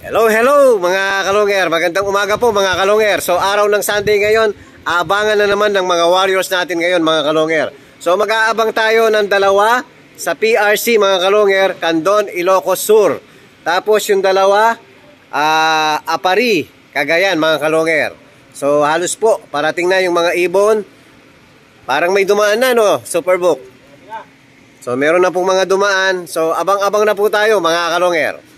Hello, hello mga kalonger. Magandang umaga po mga kalonger. So araw ng Sunday ngayon, abangan na naman ng mga warriors natin ngayon mga kalonger. So mag-aabang tayo ng dalawa sa PRC mga kalonger, Candon, Ilocos Sur. Tapos yung dalawa, Apari, Cagayan mga kalonger. So halos po, parating na yung mga ibon. Parang may dumaan na no, Superbook. So meron na pong mga dumaan. So abang-abang na po tayo mga kalonger.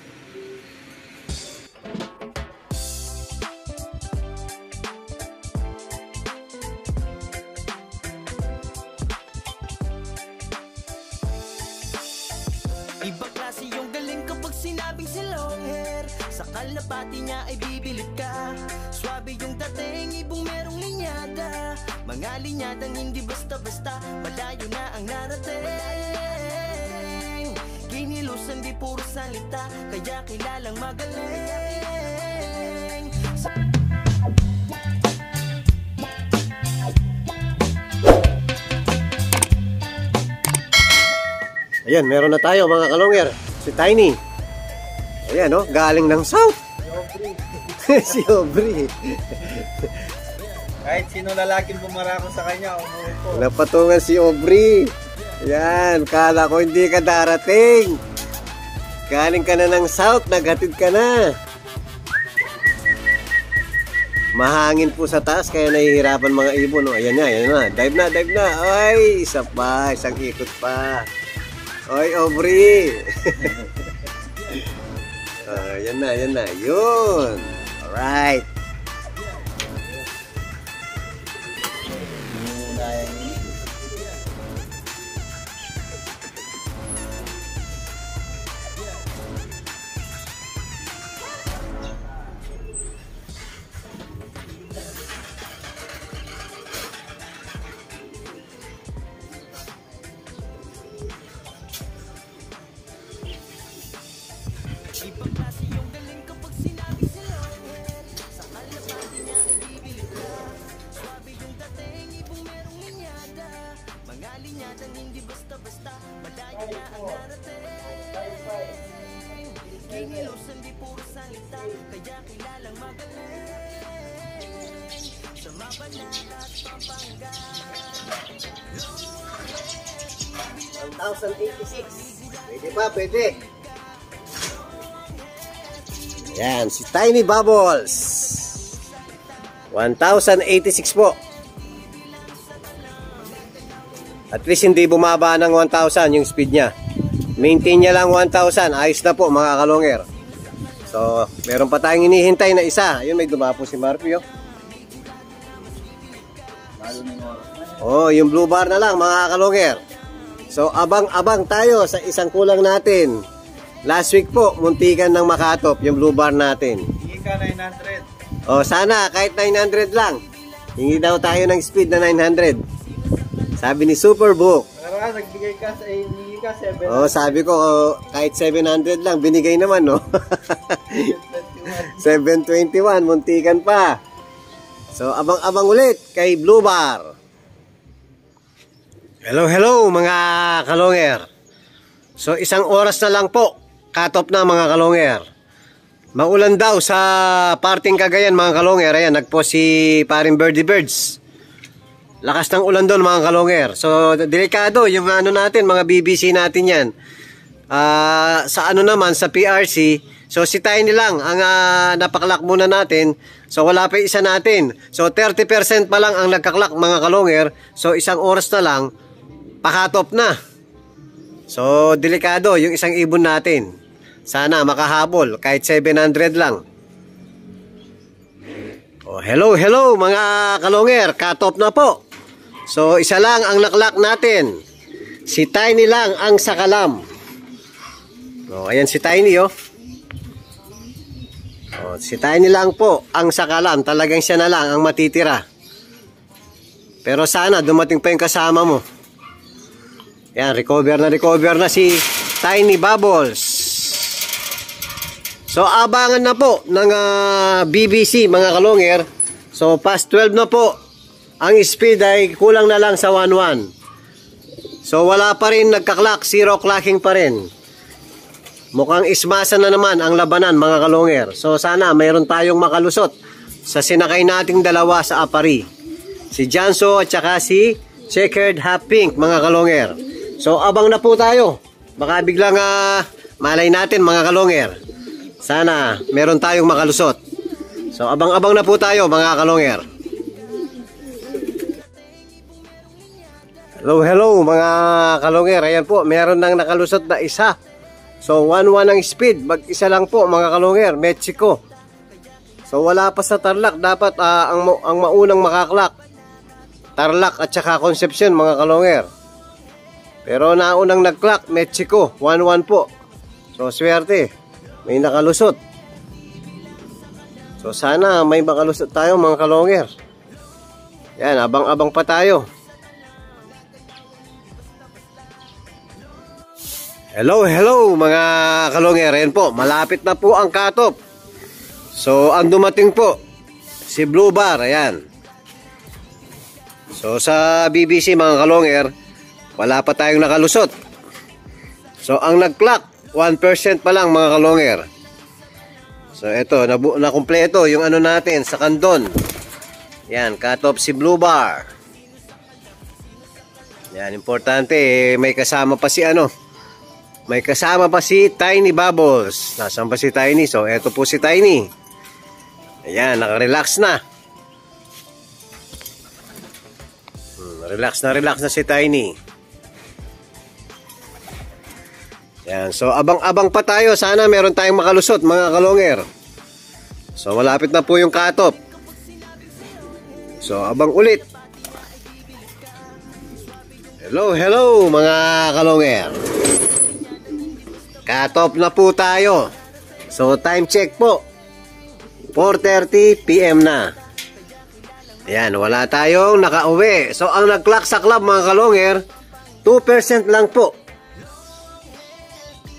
Ibang klase yung galing kapag sinabing si long hair. Sa kalapati niya ay bibilid ka. Swabe yung dating, ibong merong linyada. Mga linyadang hindi basta-basta, malayo na ang narating. Kinilusan di puro salita, kaya kilalang magaling. Ayan, meron na tayo mga kalonger. Si Tiny. Ayan, no? Galing ng South. Si Aubrey. Kahit sino lalaking bumarako sa kanya, umuupo. Napatungan si Aubrey. Ayan, kala ko hindi ka darating. Galing ka na ng South, naghatid ka na. Mahangin po sa taas, kaya nahihirapan mga ibon. No? Ayan na, ayan na. Dive na, dive na. Ay, isa pa, isang ikot pa. Oy, Aubrey. Yan na, yan na. Yun. Alright. Ibang klase yung galing kapag sinabing si long hair. Sa kalapati niya ay bibilid ka. Swabe yung dating, ibong merong linyada. Mga linyadang hindi basta-basta, malayo na ang narating. Kinilusan di puro salita, kaya kilalang magaling. Sa Mabanat at Pampanga, 1,086. Pwede pa, pwede. Yan, si Tiny Bubbles. 1,086 po. At least hindi bumaba ng 1,000 yung speed niya. Maintain niya lang 1,000. Ayos na po mga kalonger. So, meron pa tayong hinihintay na isa. Ayun, may dumapo si Marpio. Oh, yung blue bar na lang mga kalonger. So, abang-abang tayo sa isang kulang natin. Last week po, muntikan ng makatop yung blue bar natin. Hingi ka 900. O, sana kahit 900 lang. Hingi daw tayo ng speed na 900. Sabi ni Superbook. Para nagbigay ka sa hingi ka 700. O, sabi ko, kahit 700 lang, binigay naman, no? 721, muntikan pa. So, abang-abang ulit kay Blue Bar. Hello, hello mga kalonger. So, isang oras na lang po. Cut-off na mga kalonger. Maulan daw sa parting Cagayan mga kalonger. Ayan, nagpost si paring Birdie Birds. Lakas ng ulan doon mga kalonger. So, delikado yung ano natin, mga BBC natin yan. Sa ano naman, sa PRC. So, si Tiny lang ang napaklak muna natin. So, wala pa isa natin. So, 30% pa lang ang nagkaklak mga kalonger. So, isang oras na lang, pa-cut-off na. So, delikado yung isang ibon natin. Sana makahabol kahit 700 lang. Oh, hello, hello mga kalonger. Cut off na po. So, isa lang ang naklak natin. Si Tiny lang ang sakalam. Oh, ayan si Tiny, oh. Oh, si Tiny lang po ang sakalam. Talagang siya na lang ang matitira. Pero sana dumating pa yung kasama mo. Yan, recover na si Tiny Bubbles. So, abangan na po ng BBC mga kalonger. So, past 12 na po. Ang speed ay kulang na lang sa 1.1. So, wala pa rin nagka-clock. Zero clocking pa rin. mukhang ismasa na naman ang labanan mga kalonger. So sana mayroon tayong makalusot sa sinakay nating dalawa sa Apari. Si Janso at saka si Checkered Half Pink mga kalonger. So abang na po tayo. Baka biglang malay natin mga kalonger. Sana meron tayong makalusot. So abang-abang na po tayo mga kalonger. Hello mga kalonger. Ayan po, meron nang nakalusot na isa. So 1-1 ang speed. Mag-isa lang po mga kalonger. Mexico. So wala pa sa Tarlac. Dapat ang maunang makaklak Tarlac at saka Concepcion mga kalonger. Pero naunang nag-clock Mexico. 1-1 po. So swerte, may nakalusot. So sana may makalusot tayo mga kalonger. Yan, abang-abang pa tayo. Hello mga kalonger. Ayan po, malapit na po ang cut-off. So ang dumating po si Blue Bar. Ayan. So sa BBC mga kalonger, wala pa tayong nakalusot. So ang nag-clock 1% pa lang mga kalonger. So ito, na-kumpleto yung ano natin sa kandon. Yan, cut-off si Blue Bar. Yan, importante may kasama pa si may kasama pa si Tiny Bubbles. Nasaan pa si Tiny? So eto po si Tiny. Ayan, naka-relax na. Relax na si Tiny. Yan, so abang-abang pa tayo. Sana meron tayong makalusot mga kalonger. So malapit na po yung cut-off. So abang ulit. Hello mga kalonger. Cut-off na po tayo. So time check po, 4:30 PM na. Ayan, wala tayong nakauwi. So ang nag-clock sa club mga kalonger, 2% lang po.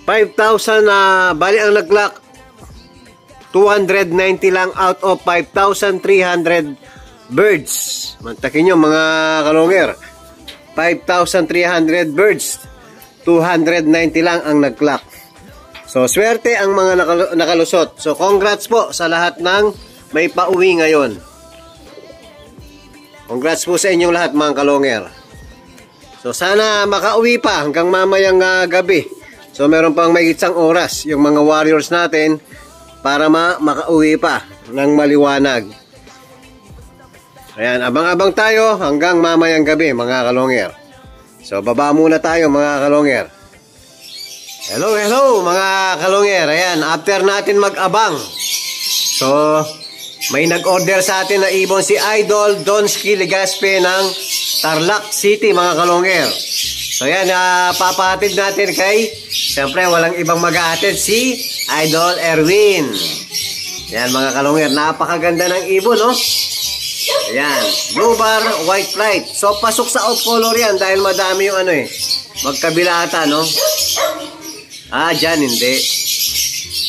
5,000 bali ang nag-clock 290 lang out of 5,300 birds. Mantakin nyo mga kalonger, 5,300 birds, 290 lang ang nag-clock. So swerte ang mga nakalusot. So congrats po sa lahat ng may pauwi ngayon. Congrats po sa inyong lahat mga kalonger. So sana makauwi pa hanggang mamayang gabi. So meron pang may isang oras yung mga warriors natin para makauwi pa ng maliwanag. Ayan, abang-abang tayo hanggang mamayang gabi mga kalonger. So baba muna tayo mga kalonger. Hello mga kalonger. Ayan, after natin mag-abang. So may nag-order sa atin na ibon si Idol Donsky Legaspi ng Tarlac City mga kalonger. So yan, papahatid natin kay, siyempre walang ibang mag-ahatid, si Idol Erwin. Yan mga kalonger, napakaganda ng ibon, no? Ayan, Blue Bar, White Flight. So pasok sa off color yan dahil madami yung magkabila ata, no? Dyan hindi.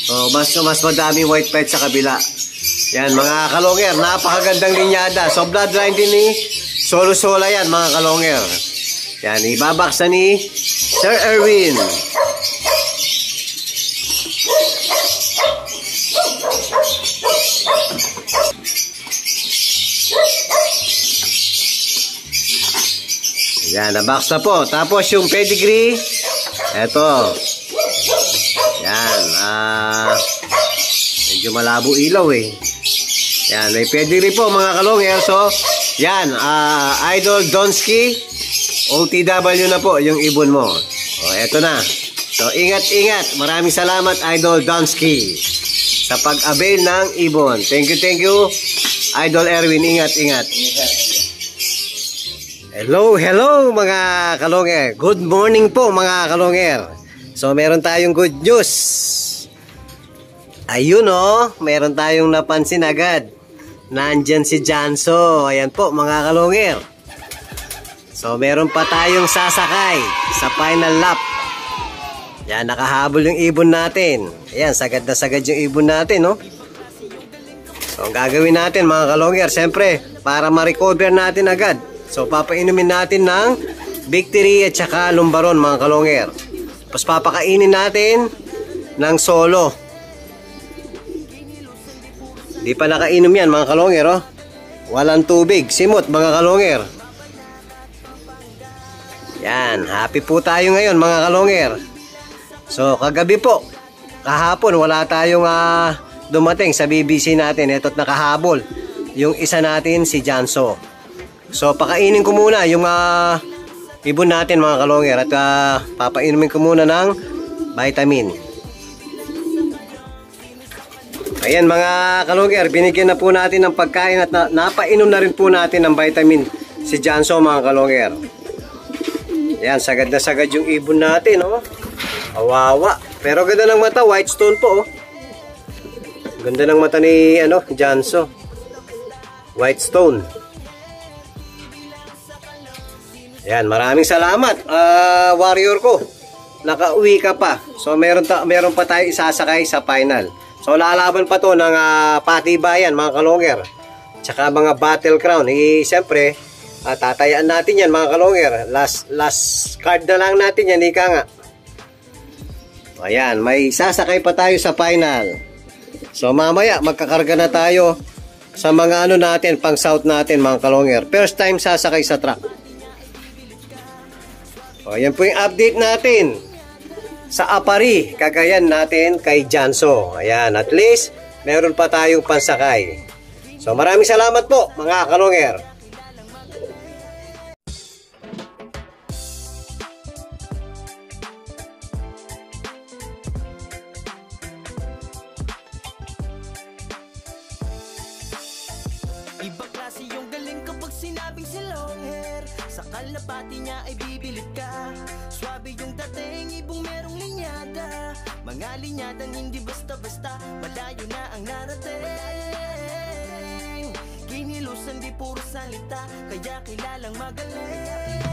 So mas madami White Flight sa kabila. Yan mga kalonger, napakagandang linyada. So bloodline din ni Solo Sola yan mga kalonger. Yan, ibabaksa ni Sir Erwin. Yan, nabaks na po. Tapos yung pedigree, eto. Yan, medyo malabo ilaw eh. Yan, may pedigree po mga kalonger. So, yan, Idol Donsky, OTW na po yung ibon mo. O, eto na. So, ingat-ingat. Maraming salamat, Idol Donsky, sa pag-avail ng ibon. Thank you, Idol Erwin. Ingat-ingat. Hello mga kalonger. Good morning po mga kalonger. So, meron tayong good news. Ayun meron tayong napansin agad. Nandyan si Janso. Ayan po mga kalonger. So, meron pa tayong sasakay sa final lap. Yan, nakahabol yung ibon natin. Ayan, sagad na sagad yung ibon natin, no? So, ang gagawin natin, mga kalonger, siyempre, para ma-recover natin agad. So, papainumin natin ng Victory at saka Lumbaron, mga kalonger. Tapos, papakainin natin ng solo. Di pa nakainom yan mga kalonger, oh. Walang tubig, simot mga kalonger. Yan, happy po tayo ngayon mga kalonger. So kagabi po, kahapon wala tayong dumating sa BBC natin. Ito't nakahabol yung isa natin, si Janso. So pakainin ko muna yung ibon natin mga kalonger. At papainumin ko muna ng vitamin. Ayan mga kalonger, binigyan na po natin ng pagkain. At napainom na rin po natin ng vitamin si Janso mga kalonger. Ayan, sagad na sagad yung ibon natin, oh. Awawa. Pero ganda ng mata, white stone po, oh. Ganda ng mata ni Janso. White stone. Ayan, maraming salamat, warrior ko. Nakauwi ka pa. So meron pa tayo isasakay sa final. So lalaban pa to ng patibayan mga kalonger. Tsaka mga battle crown. Siyempre, tatayaan natin yan mga kalonger. Last card na lang natin yan, ika nga. Ayan, may sasakay pa tayo sa final. So mamaya magkakarga na tayo sa mga natin, pang south natin mga kalonger. First time sasakay sa truck. O yan po yung update natin sa Apari, Cagayan natin kay Janso. Ayan, at least meron pa tayong pansakay. So maraming salamat po mga kalonger. Ibang klase yung galing kapag sinabing si long hair. Sa kalapati niya ay bibilid ka. Swabe yung dating, ibong merong linyada. Mga linyadang hindi basta-basta, malayo na ang narating. Kinilusan di puro salita, kaya kilalang magaling.